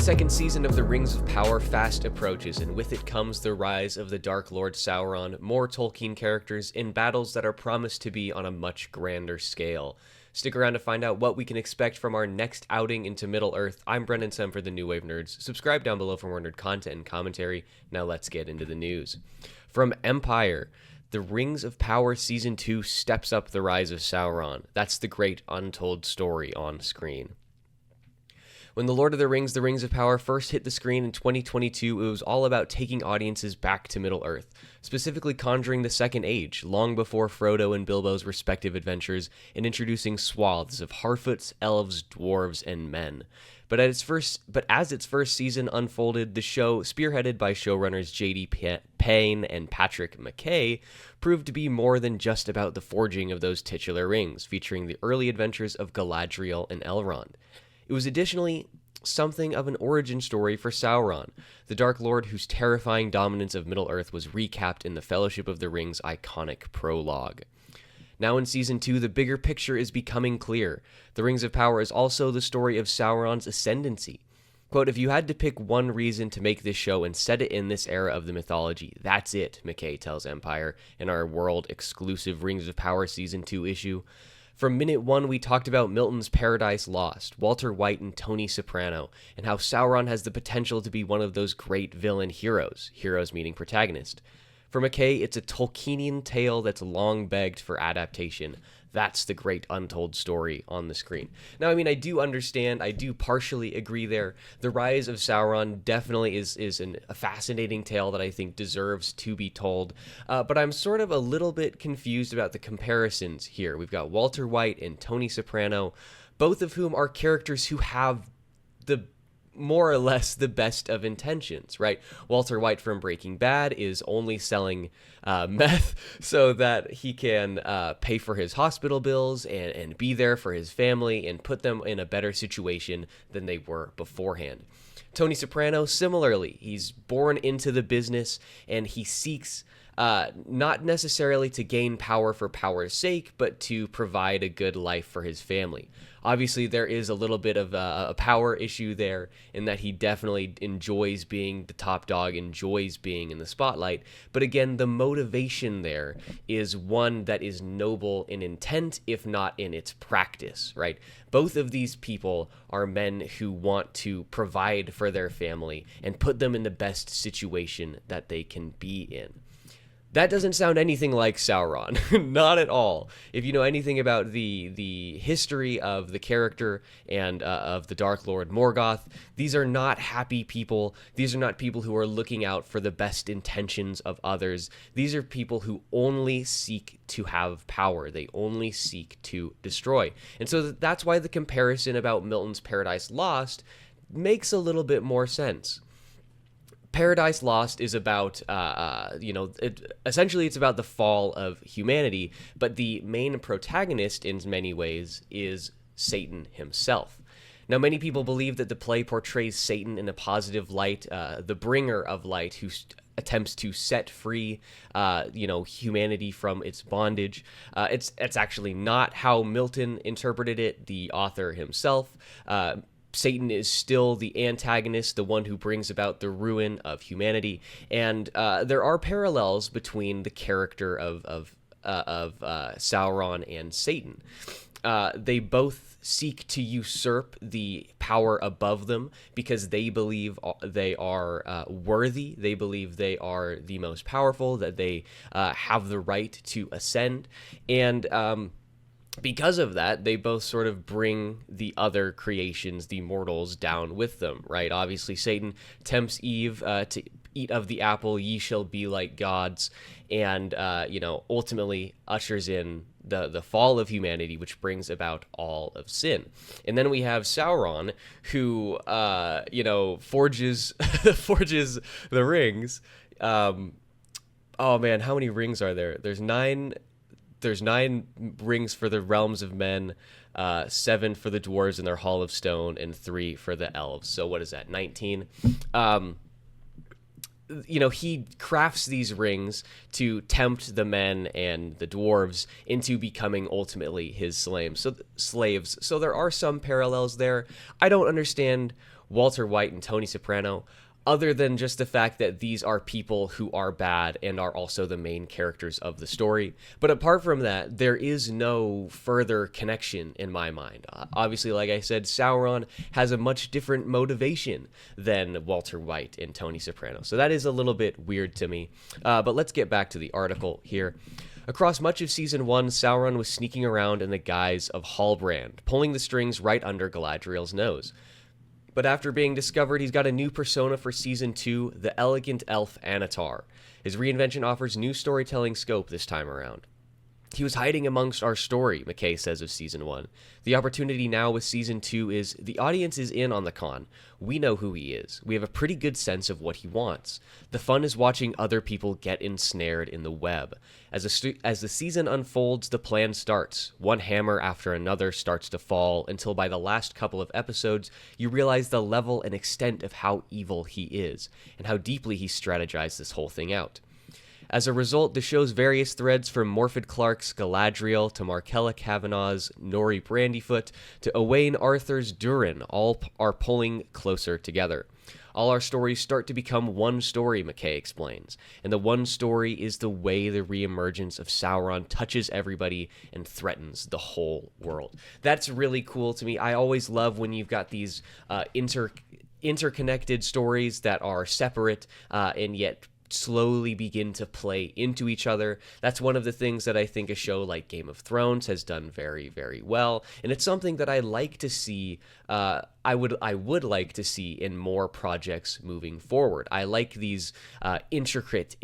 second season of the Rings of Power fast approaches, and with it comes the rise of the Dark Lord Sauron, more Tolkien characters, in battles that are promised to be on a much grander scale. Stick around to find out what we can expect from our next outing into Middle-earth. I'm Brendan Sem for the New Wave Nerds. Subscribe down below for more nerd content and commentary. Now let's get into the news. From Empire, the Rings of Power Season 2 steps up the rise of Sauron. That's the great untold story on screen. When The Lord of the Rings of Power first hit the screen in 2022, it was all about taking audiences back to Middle-earth, specifically conjuring the Second Age, long before Frodo and Bilbo's respective adventures, and introducing swaths of Harfoots, elves, dwarves, and men. But as its first season unfolded, the show, spearheaded by showrunners J.D. Payne and Patrick McKay, proved to be more than just about the forging of those titular rings, featuring the early adventures of Galadriel and Elrond. It was additionally something of an origin story for Sauron, the Dark Lord whose terrifying dominance of Middle-earth was recapped in the Fellowship of the Ring's iconic prologue. Now in Season 2, the bigger picture is becoming clear. The Rings of Power is also the story of Sauron's ascendancy. Quote, "If you had to pick one reason to make this show and set it in this era of the mythology, that's it," McKay tells Empire in our world-exclusive Rings of Power Season 2 issue. From minute one, we talked about Milton's Paradise Lost, Walter White and Tony Soprano, and how Sauron has the potential to be one of those great villain heroes meaning protagonist. For McKay, it's a Tolkienian tale that's long begged for adaptation. That's the great untold story on the screen. Now, I mean, I do understand, I do partially agree there. The Rise of Sauron definitely is a fascinating tale that I think deserves to be told, but I'm sort of a little bit confused about the comparisons here. We've got Walter White and Tony Soprano, both of whom are characters who have the more or less the best of intentions, right? Walter White from Breaking Bad is only selling meth so that he can pay for his hospital bills and be there for his family and put them in a better situation than they were beforehand. Tony Soprano, similarly, he's born into the business and he seeks not necessarily to gain power for power's sake, but to provide a good life for his family. Obviously, there is a little bit of a power issue there in that he definitely enjoys being the top dog, enjoys being in the spotlight. But again, the motivation there is one that is noble in intent, if not in its practice, right? Both of these people are men who want to provide for their family and put them in the best situation that they can be in. That doesn't sound anything like Sauron, not at all. If you know anything about the history of the character and of the Dark Lord Morgoth, these are not happy people. These are not people who are looking out for the best intentions of others. These are people who only seek to have power. They only seek to destroy. And so that's why the comparison about Milton's Paradise Lost makes a little bit more sense. Paradise Lost is about, essentially it's about the fall of humanity, but the main protagonist in many ways is Satan himself. Now, many people believe that the play portrays Satan in a positive light, the bringer of light who attempts to set free, humanity from its bondage. It's actually not how Milton interpreted it, the author himself. Satan is still the antagonist, the one who brings about the ruin of humanity, and there are parallels between the character of Sauron and Satan. They both seek to usurp the power above them because they believe they are worthy. They believe they are the most powerful, that they have the right to ascend, and because of that, they both sort of bring the other creations, the mortals, down with them, right? Obviously, Satan tempts Eve to eat of the apple, ye shall be like gods, and, ultimately ushers in the fall of humanity, which brings about all of sin. And then we have Sauron, who, forges the rings. Oh, man, how many rings are there? There's nine rings for the realms of men, 7 for the dwarves in their hall of stone, and 3 for the elves. So what is that, 19? He crafts these rings to tempt the men and the dwarves into becoming ultimately his slaves. So there are some parallels there. I don't understand Walter White and Tony Soprano, other than just the fact that these are people who are bad and are also the main characters of the story. But apart from that, there is no further connection in my mind. Obviously, like I said, Sauron has a much different motivation than Walter White and Tony Soprano. So that is a little bit weird to me. But let's get back to the article here. Across much of Season 1, Sauron was sneaking around in the guise of Halbrand, pulling the strings right under Galadriel's nose. But after being discovered, he's got a new persona for Season 2, the elegant elf Anatar. His reinvention offers new storytelling scope this time around. He was hiding amongst our story, McKay says of Season 1. The opportunity now with Season 2 is the audience is in on the con. We know who he is. We have a pretty good sense of what he wants. The fun is watching other people get ensnared in the web. As the season unfolds, the plan starts. One hammer after another starts to fall until by the last couple of episodes, you realize the level and extent of how evil he is and how deeply he strategized this whole thing out. As a result, the show's various threads from Morfydd Clark's Galadriel to Markella Kavanaugh's Nori Brandyfoot to Owain Arthur's Durin all are pulling closer together. All our stories start to become one story, McKay explains, and the one story is the way the reemergence of Sauron touches everybody and threatens the whole world. That's really cool to me. I always love when you've got these interconnected stories that are separate and yet slowly begin to play into each other. That's one of the things that I think a show like Game of Thrones has done very, very well, and it's something that I like to see. I would like to see in more projects moving forward. I like these intricate,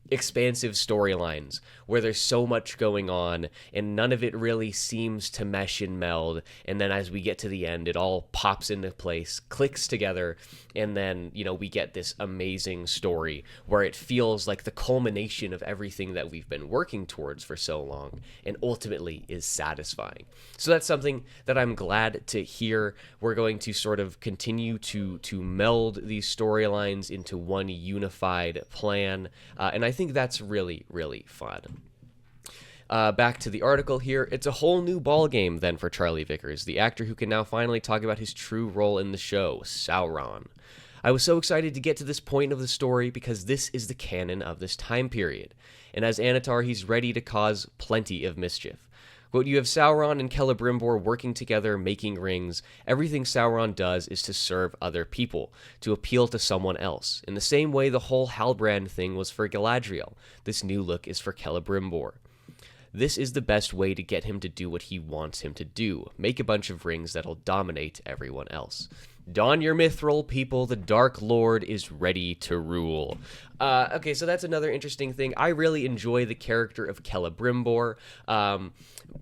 expansive storylines where there's so much going on and none of it really seems to mesh and meld, and then as we get to the end it all pops into place, clicks together, and then we get this amazing story where it feels like the culmination of everything that we've been working towards for so long and ultimately is satisfying. So that's something that I'm glad to hear. We're going to sort of continue to meld these storylines into one unified plan, and I think that's really, really fun. Back to the article here. It's a whole new ballgame then for Charlie Vickers, the actor who can now finally talk about his true role in the show, Sauron. I was so excited to get to this point of the story because this is the canon of this time period, and as Anatar, he's ready to cause plenty of mischief. Quote, you have Sauron and Celebrimbor working together, making rings. Everything Sauron does is to serve other people, to appeal to someone else. In the same way the whole Halbrand thing was for Galadriel, this new look is for Celebrimbor. This is the best way to get him to do what he wants him to do, make a bunch of rings that'll dominate everyone else. Don your mithril, people, the Dark Lord is ready to rule. Okay, so that's another interesting thing. I really enjoy the character of Celebrimbor,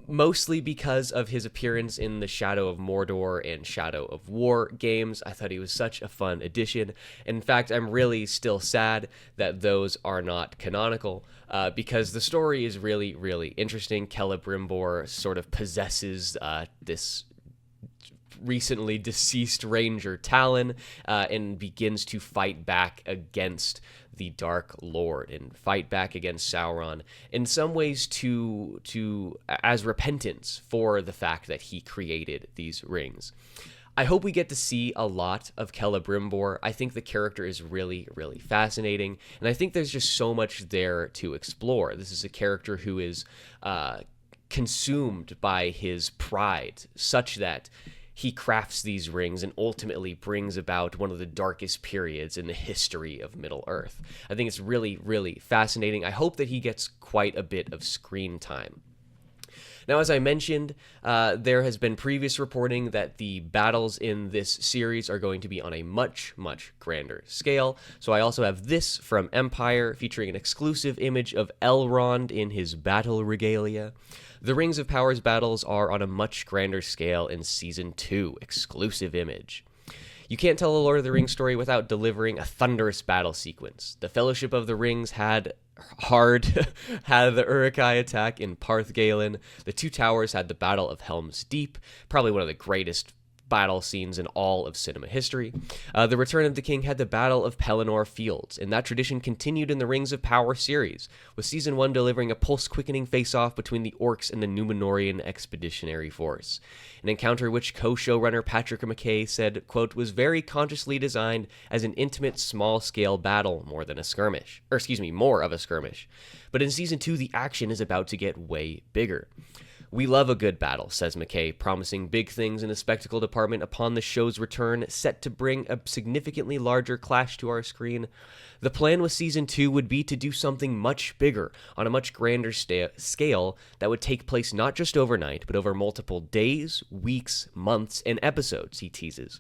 mostly because of his appearance in the Shadow of Mordor and Shadow of War games. I thought he was such a fun addition. In fact, I'm really still sad that those are not canonical, because the story is really, really interesting. Celebrimbor sort of possesses this recently deceased ranger Talon, and begins to fight back against the Dark Lord and fight back against Sauron, in some ways as repentance for the fact that he created these rings. I hope we get to see a lot of Celebrimbor. I think the character is really, really fascinating, and I think there's just so much there to explore. This is a character who is consumed by his pride, such that he crafts these rings and ultimately brings about one of the darkest periods in the history of Middle-earth. I think it's really, really fascinating. I hope that he gets quite a bit of screen time. Now, as I mentioned, there has been previous reporting that the battles in this series are going to be on a much, much grander scale. So I also have this from Empire, featuring an exclusive image of Elrond in his battle regalia. The Rings of Power's battles are on a much grander scale in Season 2, exclusive image. You can't tell a Lord of the Rings story without delivering a thunderous battle sequence. The Fellowship of the Rings had the Uruk-hai attack in Parth Galen. The Two Towers had the Battle of Helm's Deep, probably one of the greatest battle scenes in all of cinema history. The Return of the King had the Battle of Pelennor Fields, and that tradition continued in the Rings of Power series, with Season 1 delivering a pulse-quickening face-off between the orcs and the Númenórean Expeditionary Force. An encounter which co-showrunner Patrick McKay said, quote, was very consciously designed as an intimate, small-scale battle more of a skirmish. But in Season 2, the action is about to get way bigger. We love a good battle, says McKay, promising big things in the spectacle department upon the show's return, set to bring a significantly larger clash to our screen. The plan with Season 2 would be to do something much bigger, on a much grander scale, that would take place not just overnight, but over multiple days, weeks, months, and episodes, he teases.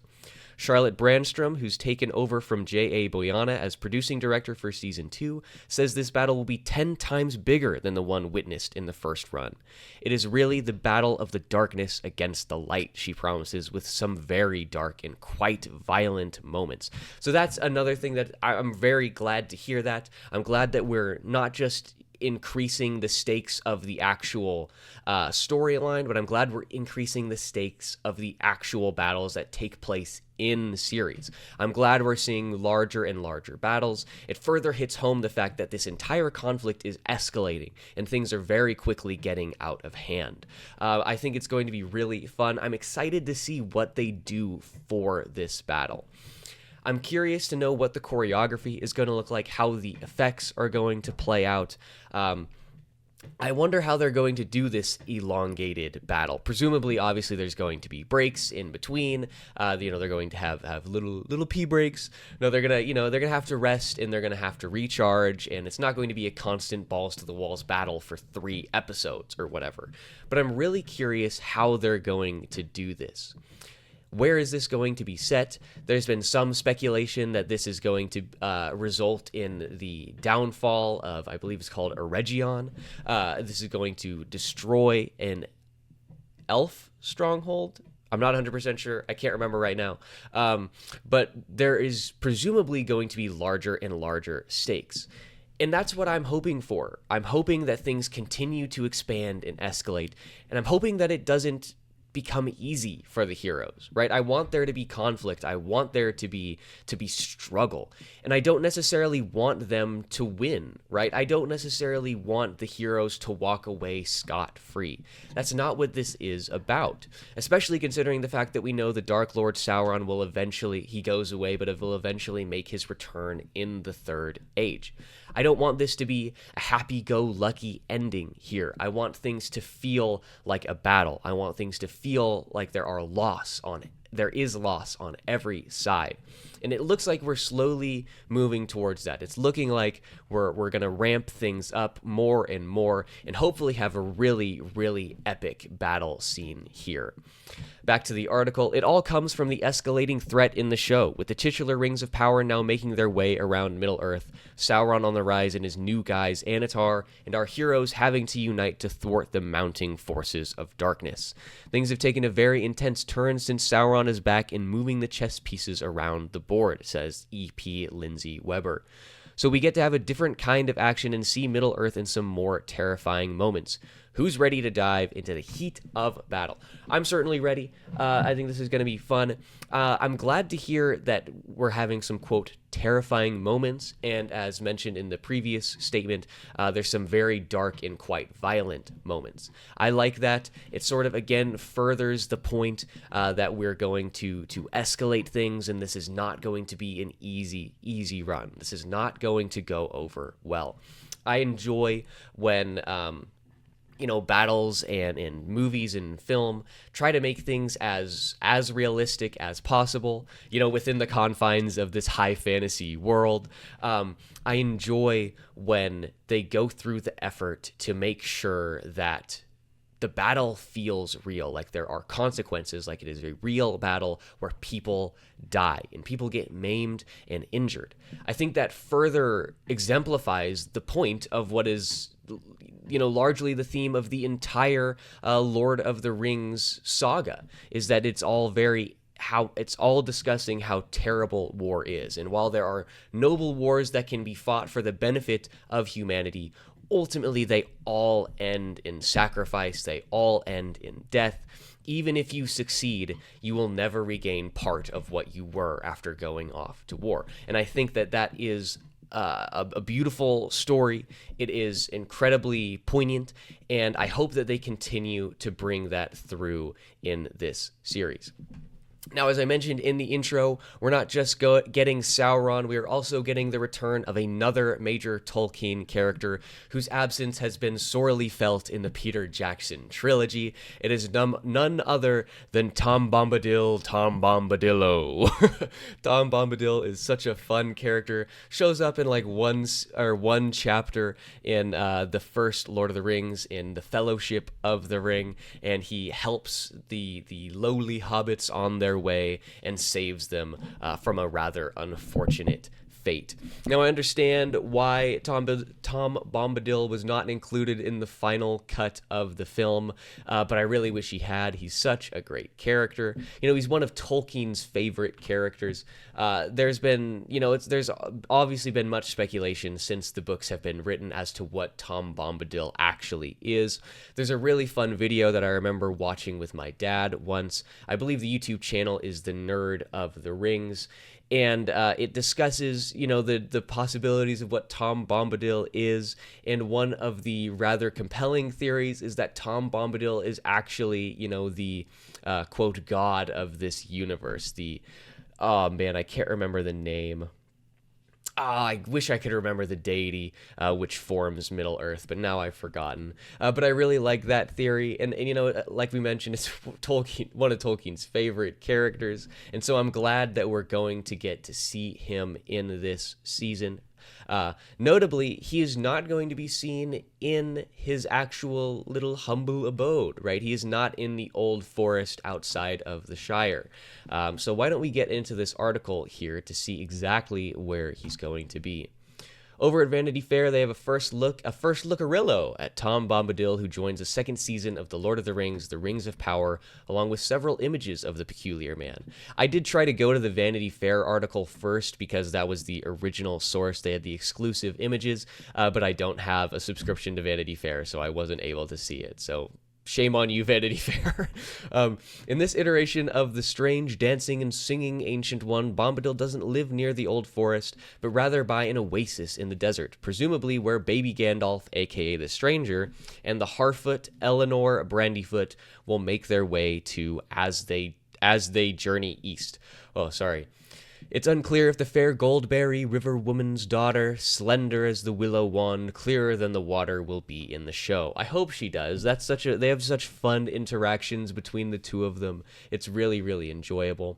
Charlotte Brandstrom, who's taken over from J.A. Boyana as producing director for Season 2, says this battle will be 10 times bigger than the one witnessed in the first run. It is really the battle of the darkness against the light, she promises, with some very dark and quite violent moments. So that's another thing that I'm very glad to hear that. I'm glad that we're not just increasing the stakes of the actual storyline, but I'm glad we're increasing the stakes of the actual battles that take place in the series. I'm glad we're seeing larger and larger battles. It further hits home the fact that this entire conflict is escalating and things are very quickly getting out of hand. I think it's going to be really fun. I'm excited to see what they do for this battle. I'm curious to know what the choreography is going to look like, how the effects are going to play out. I wonder how they're going to do this elongated battle. Presumably, obviously, there's going to be breaks in between. They're going to have little pee breaks. No, they're gonna have to rest and they're gonna have to recharge, and it's not going to be a constant balls to the walls battle for 3 episodes or whatever. But I'm really curious how they're going to do this. Where is this going to be set? There's been some speculation that this is going to result in the downfall of, I believe it's called Eregion. This is going to destroy an elf stronghold. I'm not 100% sure. I can't remember right now. But there is presumably going to be larger and larger stakes. And that's what I'm hoping for. I'm hoping that things continue to expand and escalate. And I'm hoping that it doesn't become easy for the heroes, right? I want there to be conflict. I want there to be struggle. And I don't necessarily want them to win, right? I don't necessarily want the heroes to walk away scot-free. That's not what this is about, especially considering the fact that we know the Dark Lord Sauron will eventually, he goes away, but it will eventually make his return in the Third Age. I don't want this to be a happy-go-lucky ending here. I want things to feel like a battle. I want things to feel like there is loss on every side. And it looks like we're slowly moving towards that. It's looking like we're going to ramp things up more and more and hopefully have a really, really epic battle scene here. Back to the article, it all comes from the escalating threat in the show, with the titular Rings of Power now making their way around Middle-earth, Sauron on the rise and his new guys Anatar, and our heroes having to unite to thwart the mounting forces of darkness. Things have taken a very intense turn since Sauron is back and moving the chess pieces around the board, says E.P. Lindsay Weber. So we get to have a different kind of action and see Middle-earth in some more terrifying moments. Who's ready to dive into the heat of battle? I'm certainly ready. I think this is going to be fun. I'm glad to hear that we're having some, quote, terrifying moments. And as mentioned in the previous statement, there's some very dark and quite violent moments. I like that. It sort of, again, furthers the point that we're going to escalate things, and this is not going to be an easy run. This is not going to go over well. I enjoy when battles and in movies and film try to make things as realistic as possible, within the confines of this high fantasy world. I enjoy when they go through the effort to make sure that the battle feels real, like there are consequences, like it is a real battle where people die and people get maimed and injured. I think that further exemplifies the point of what is largely the theme of the entire Lord of the Rings saga, is that it's all discussing how terrible war is. And while there are noble wars that can be fought for the benefit of humanity, ultimately they all end in sacrifice, they all end in death. even if you succeed, you will never regain part of what you were after going off to war. And I think that that is a beautiful story. It is incredibly poignant, and I hope that they continue to bring that through in this series. Now, as I mentioned in the intro, we're not just getting Sauron, we are also getting the return of another major Tolkien character whose absence has been sorely felt in the Peter Jackson trilogy. It is none other than Tom Bombadil, Tom Bombadillo. Tom Bombadil is such a fun character, shows up in like one chapter in the first Lord of the Rings, in the Fellowship of the Ring, and he helps the lowly hobbits on their way and saves them from a rather unfortunate fate. Now, I understand why Tom Bombadil was not included in the final cut of the film, but I really wish he had. He's such a great character. You know, he's one of Tolkien's favorite characters. There's obviously been much speculation since the books have been written as to what Tom Bombadil actually is. There's a really fun video that I remember watching with my dad once. I believe the YouTube channel is The Nerd of the Rings. And it discusses, the possibilities of what Tom Bombadil is. And one of the rather compelling theories is that Tom Bombadil is actually, the quote god of this universe. I can't remember the name. I wish I could remember the deity which forms Middle Earth, but now I've forgotten. But I really like that theory, and like we mentioned, it's one of Tolkien's favorite characters, and so I'm glad that we're going to get to see him in this season. Notably, he is not going to be seen in his actual little humble abode, right? He is not in the old forest outside of the Shire. So why don't we get into this article here to see exactly where he's going to be. Over at Vanity Fair, they have a first lookarillo at Tom Bombadil, who joins the second season of The Lord of the Rings, The Rings of Power, along with several images of the Peculiar Man. I did try to go to the Vanity Fair article first because that was the original source. They had the exclusive images, but I don't have a subscription to Vanity Fair, so I wasn't able to see it. So shame on you, Vanity Fair. In this iteration of the strange dancing and singing Ancient One, Bombadil doesn't live near the old forest, but rather by an oasis in the desert, presumably where baby Gandalf, aka the Stranger, and the Harfoot, Eleanor Brandyfoot will make their way to as they journey east. Oh, sorry. It's unclear if the fair Goldberry river woman's daughter, slender as the willow wand, clearer than the water, will be in the show. I hope she does. They have such fun interactions between the two of them. It's really, really enjoyable.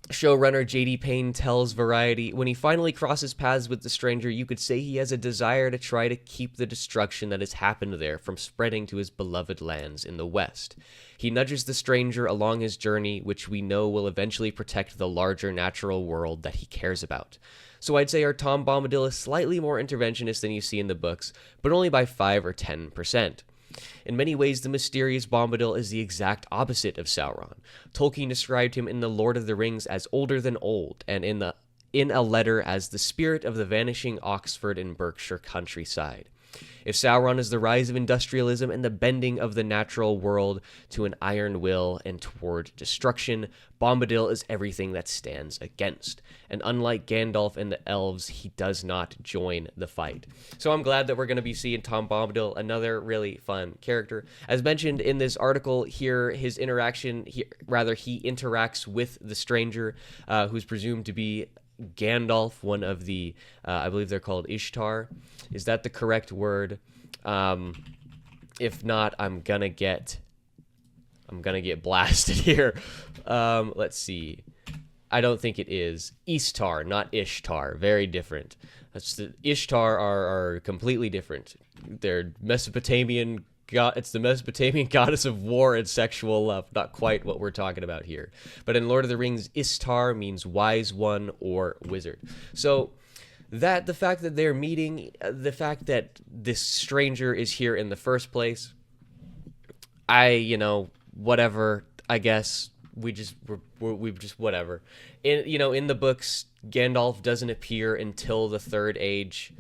Showrunner J.D. Payne tells Variety, when he finally crosses paths with the Stranger, you could say he has a desire to try to keep the destruction that has happened there from spreading to his beloved lands in the West. He nudges the Stranger along his journey, which we know will eventually protect the larger natural world that he cares about. So I'd say our Tom Bombadil is slightly more interventionist than you see in the books, but only by 5 or 10%. In many ways, the mysterious Bombadil is the exact opposite of Sauron. Tolkien described him in The Lord of the Rings as older than old, and in a letter as the spirit of the vanishing Oxford and Berkshire countryside. If Sauron is the rise of industrialism and the bending of the natural world to an iron will and toward destruction, Bombadil is everything that stands against. And unlike Gandalf and the elves, he does not join the fight. So I'm glad that we're going to be seeing Tom Bombadil, another really fun character. As mentioned in this article here, he interacts with the Stranger, who's presumed to be Gandalf, one of the, I believe they're called Ishtar. Is that the correct word? If not, I'm gonna get blasted here. Let's see. I don't think it is. Istar, not Ishtar. Very different. Ishtar are completely different. They're Mesopotamian god. It's the Mesopotamian goddess of war and sexual love. Not quite what we're talking about here. But in Lord of the Rings, Istar means wise one or wizard. So the fact that they're meeting, the fact that this Stranger is here in the first place, whatever, I guess. We've just whatever. In the books, Gandalf doesn't appear until the Third Age.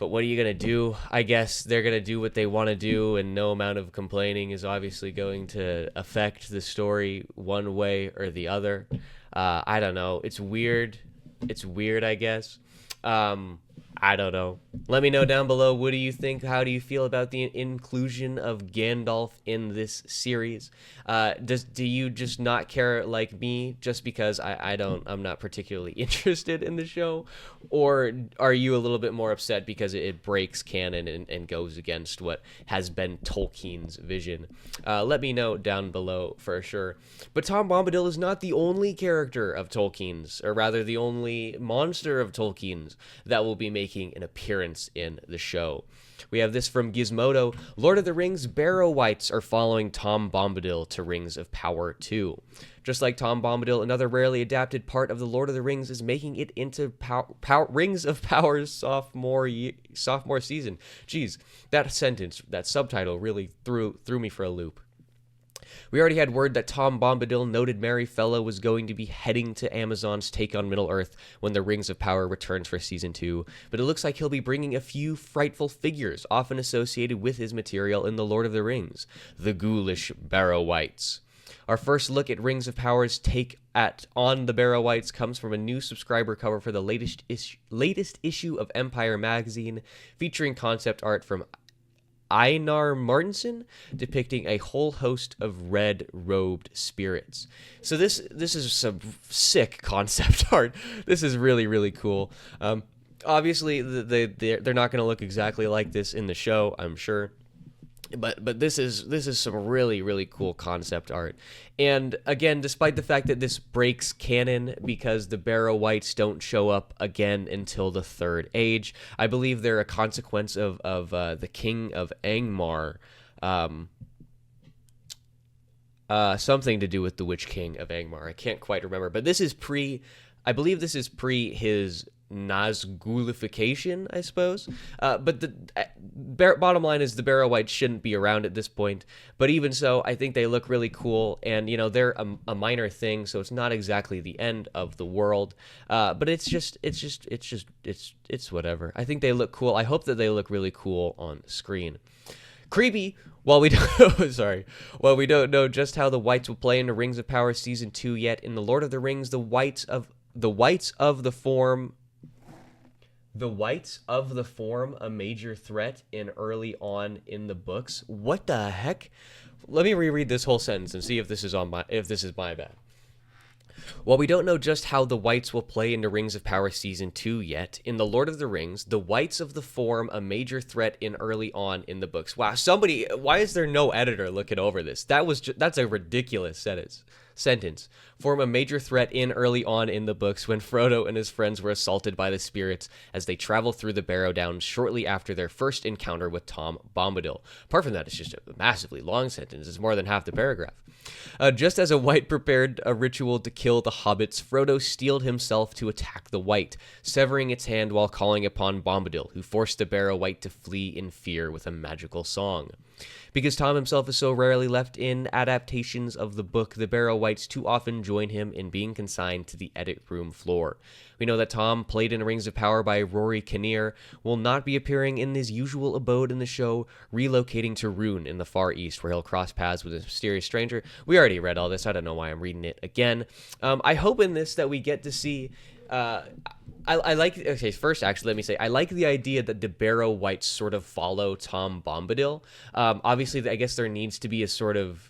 But what are you going to do? I guess they're going to do what they want to do, and no amount of complaining is obviously going to affect the story one way or the other. I don't know. It's weird. It's weird, I guess. I don't know. Let me know down below. What do you think? How do you feel about the inclusion of Gandalf in this series? Do you just not care like me just because I'm not particularly interested in the show? Or are you a little bit more upset because it breaks canon and goes against what has been Tolkien's vision? Let me know down below for sure. But Tom Bombadil is not the only character of Tolkien's, or rather the only monster of Tolkien's that will be making an appearance in the show. We have this from Gizmodo. Lord of the Rings Barrow Wights are following Tom Bombadil to Rings of Power 2. Just like Tom Bombadil, another rarely adapted part of the Lord of the Rings is making it into Rings of Power's sophomore season. Jeez, that sentence, that subtitle really threw me for a loop. We already had word that Tom Bombadil, noted merry fellow, was going to be heading to Amazon's take on Middle-earth when the Rings of Power returns for Season 2, but it looks like he'll be bringing a few frightful figures often associated with his material in The Lord of the Rings, the ghoulish Barrow Wights. Our first look at Rings of Power's take on the Barrow Wights comes from a new subscriber cover for the latest issue of Empire magazine, featuring concept art from Einar Martinson, depicting a whole host of red-robed spirits. So this is some sick concept art. This is really, really cool. Obviously, they're not going to look exactly like this in the show, I'm sure. But this is some really, really cool concept art. And again, despite the fact that this breaks canon because the Barrow Wights don't show up again until the Third Age, I believe they're a consequence of the King of Angmar. Something to do with the Witch King of Angmar. I can't quite remember. But I believe this is pre his Nazgulification, I suppose. But the bottom line is the Barrow Wights shouldn't be around at this point. But even so, I think they look really cool, and they're a minor thing, so it's not exactly the end of the world. But it's whatever. I think they look cool. I hope that they look really cool on screen. Creepy. While we don't know just how the Wights will play in the Rings of Power Season 2 yet, in The Lord of the Rings, the Wights of the form a major threat in early on in the books. What the heck? Let me reread this whole sentence and see if this is my bad. While we don't know just how the Wights will play in the Rings of Power Season 2 yet, in The Lord of the Rings, the Wights of the form a major threat in early on in the books. Wow, why is there no editor looking over this? That's a ridiculous sentence. Form a major threat in early on in the books when Frodo and his friends were assaulted by the spirits as they travel through the Barrow Downs shortly after their first encounter with Tom Bombadil. Apart from that, it's just a massively long sentence. It's more than half the paragraph. Just as a Wight prepared a ritual to kill the hobbits, Frodo steeled himself to attack the Wight, severing its hand while calling upon Bombadil, who forced the Barrow Wight to flee in fear with a magical song. Because Tom himself is so rarely left in adaptations of the book, the Barrow Wights too often join him in being consigned to the edit room floor. We know that Tom, played in Rings of Power by Rory Kinnear, will not be appearing in his usual abode in the show, relocating to Rhûn in the Far East, where he'll cross paths with a mysterious stranger. We already read all this. I don't know why I'm reading it again. I hope in this that we get to see... First, let me say, I like the idea that the Barrow Wights sort of follow Tom Bombadil. Obviously, I guess there needs to be a sort of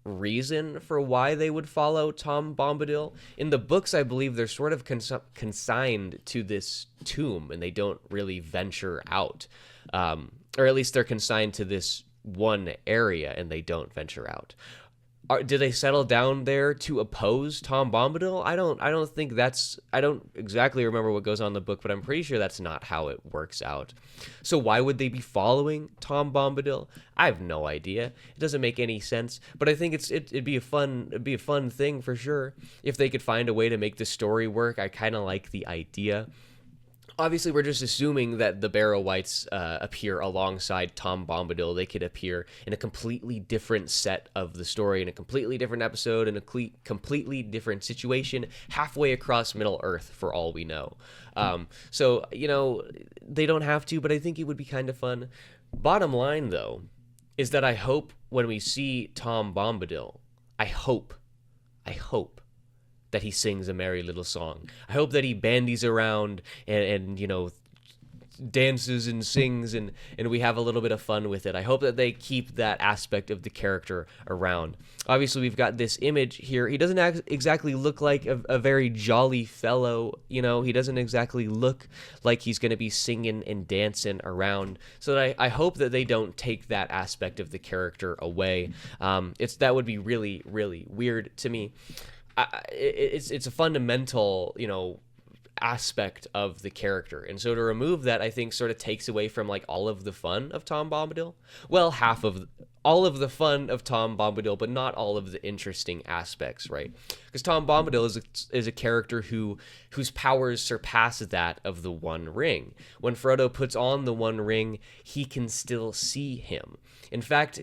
reason for why they would follow Tom Bombadil. In the books, I believe they're sort of consigned to this tomb, and they don't really venture out. Or at least they're consigned to this one area, and they don't venture out. Do they settle down there to oppose Tom Bombadil? I don't exactly remember what goes on in the book, but I'm pretty sure that's not how it works out. So why would they be following Tom Bombadil? I have no idea. It doesn't make any sense, but I think it'd be a fun thing for sure if they could find a way to make the story work. I kind of like the idea. Obviously, we're just assuming that the Barrow Wights appear alongside Tom Bombadil. They could appear in a completely different set of the story, in a completely different episode, in a completely different situation, halfway across Middle-earth, for all we know. So, they don't have to, but I think it would be kind of fun. Bottom line, though, is that I hope when we see Tom Bombadil, I hope that he sings a merry little song. I hope that he bandies around and dances and sings and we have a little bit of fun with it. I hope that they keep that aspect of the character around. Obviously, we've got this image here. He doesn't exactly look like a very jolly fellow, he doesn't exactly look like he's going to be singing and dancing around. So I hope that they don't take that aspect of the character away. That would be really, really weird to me. It's a fundamental, aspect of the character, and so to remove that, I think, sort of takes away from like all of the fun of Tom Bombadil. Well, half of all of the fun of Tom Bombadil, but not all of the interesting aspects, right? Because Tom Bombadil is a character whose powers surpass that of the One Ring. When Frodo puts on the One Ring, he can still see him. In fact,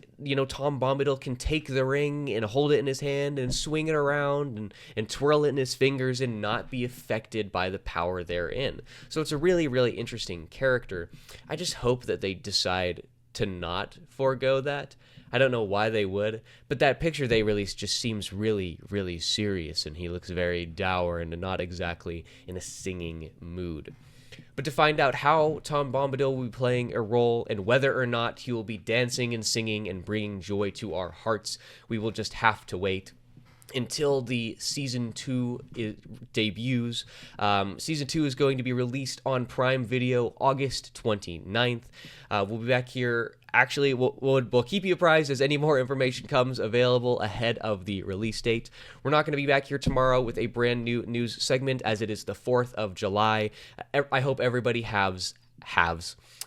Tom Bombadil can take the ring and hold it in his hand and swing it around and twirl it in his fingers and not be affected by the power therein. So it's a really, really interesting character. I just hope that they decide to not forego that. I don't know why they would, but that picture they released just seems really, really serious, and he looks very dour and not exactly in a singing mood. But to find out how Tom Bombadil will be playing a role and whether or not he will be dancing and singing and bringing joy to our hearts, we will just have to wait until the Season 2 debuts. Season 2 is going to be released on Prime Video August 29th. We'll be back here. Actually, we'll keep you apprised as any more information comes available ahead of the release date. We're not going to be back here tomorrow with a brand new news segment, as it is the 4th of July. I hope everybody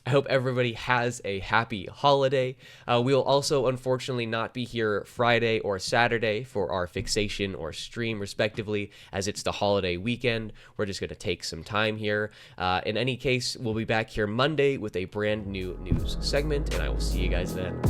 I hope everybody has a happy holiday. We'll also, unfortunately, not be here Friday or Saturday for our fixation or stream, respectively, as it's the holiday weekend. We're just going to take some time here. In any case, we'll be back here Monday with a brand new news segment, and I will see you guys then.